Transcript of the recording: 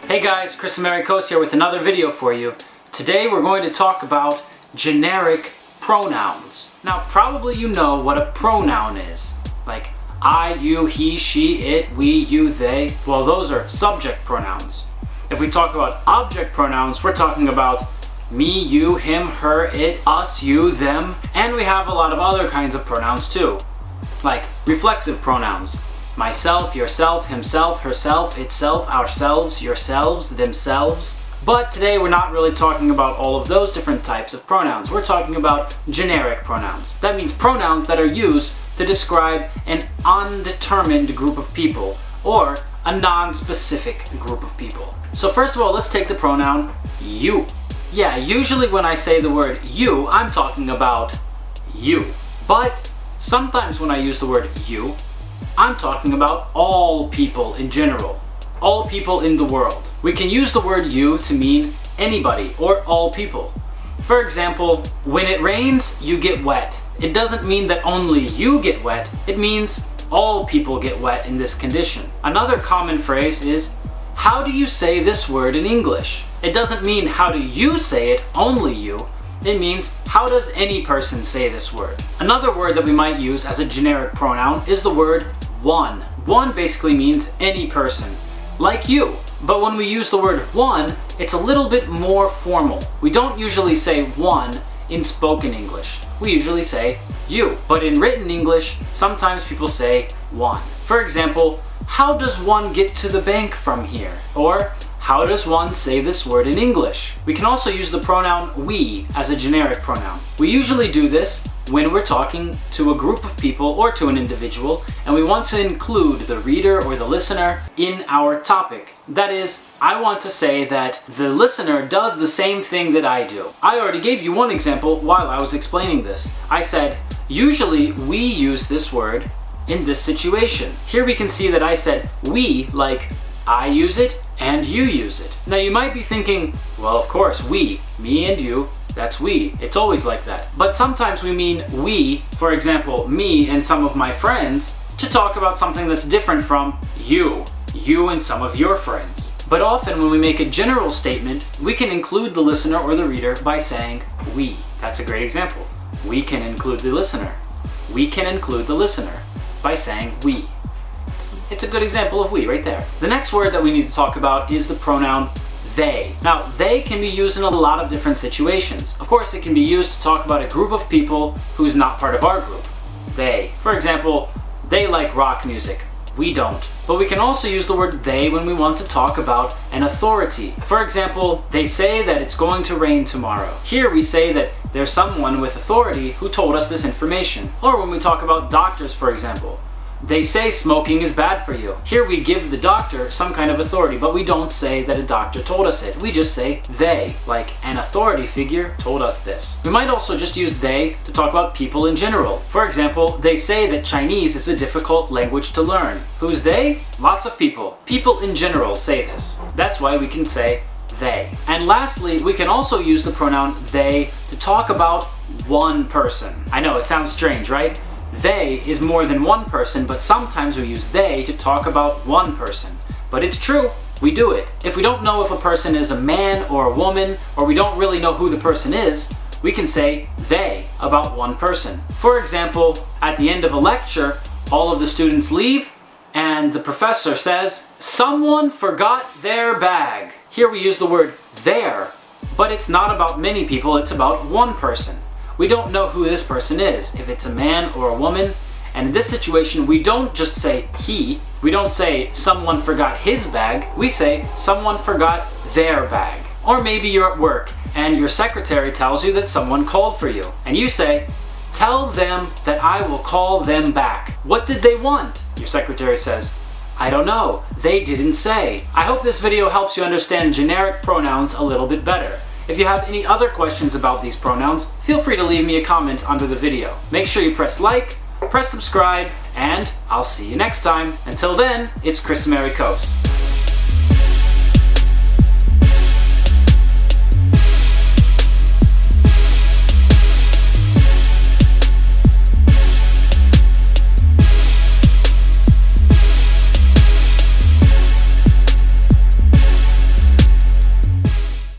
Hey guys, Krisamerikos here with another video for you. Today we're going to talk about generic pronouns. Now probably you know what a pronoun is. Like I, you, he, she, it, we, you, they. Well, those are subject pronouns. If we talk about object pronouns, we're talking about me, you, him, her, it, us, you, them, and we have a lot of other kinds of pronouns too. Like reflexive pronouns. Myself, yourself, himself, herself, itself, ourselves, yourselves, themselves. But today we're not really talking about all of those different types of pronouns. We're talking about generic pronouns. That means pronouns that are used to describe an undetermined group of people or a non-specific group of people. So first of all, let's take the pronoun you. Yeah, usually when I say the word you, I'm talking about you. But sometimes when I use the word you, I'm talking about all people in general, all people in the world. We can use the word you to mean anybody or all people. For example, when it rains, you get wet. It doesn't mean that only you get wet, it means all people get wet in this condition. Another common phrase is, how do you say this word in English? It doesn't mean how do you say it, only you. It means, how does any person say this word? Another word that we might use as a generic pronoun is the word one. One basically means any person, like you. But when we use the word one, it's a little bit more formal. We don't usually say one in spoken English. We usually say you. But in written English, sometimes people say one. For example, how does one get to the bank from here? Or, how does one say this word in English? We can also use the pronoun we as a generic pronoun. We usually do this when we're talking to a group of people or to an individual and we want to include the reader or the listener in our topic. That is, I want to say that the listener does the same thing that I do. I already gave you one example while I was explaining this. I said, usually we use this word in this situation. Here we can see that I said we like I use it and you use it. Now you might be thinking, well, of course, we, me and you, that's we. It's always like that. But sometimes we mean we, for example, me and some of my friends, to talk about something that's different from you and some of your friends. But often when we make a general statement, we can include the listener or the reader by saying we. That's a great example. We can include the listener. We can include the listener by saying we. It's a good example of we right there. The next word that we need to talk about is the pronoun they. Now, they can be used in a lot of different situations. Of course, it can be used to talk about a group of people who's not part of our group. They. For example, they like rock music. We don't. But we can also use the word they when we want to talk about an authority. For example, they say that it's going to rain tomorrow. Here we say that there's someone with authority who told us this information. Or when we talk about doctors, for example. They say smoking is bad for you. Here we give the doctor some kind of authority, but we don't say that a doctor told us it. We just say they, like an authority figure told us this. We might also just use they to talk about people in general. For example, they say that Chinese is a difficult language to learn. Who's they? Lots of people. People in general say this. That's why we can say they. And lastly, we can also use the pronoun they to talk about one person. I know, it sounds strange, right? They is more than one person, but sometimes we use they to talk about one person. But it's true, we do it. If we don't know if a person is a man or a woman, or we don't really know who the person is, we can say they about one person. For example, at the end of a lecture, all of the students leave, and the professor says, someone forgot their bag. Here we use the word their, but it's not about many people, it's about one person. We don't know who this person is, if it's a man or a woman, and in this situation we don't just say he, we don't say someone forgot his bag, we say someone forgot their bag. Or maybe you're at work and your secretary tells you that someone called for you, and you say, tell them that I will call them back. What did they want? Your secretary says, I don't know, they didn't say. I hope this video helps you understand generic pronouns a little bit better. If you have any other questions about these pronouns, feel free to leave me a comment under the video. Make sure you press like, press subscribe, and I'll see you next time. Until then, it's Krisamerikos.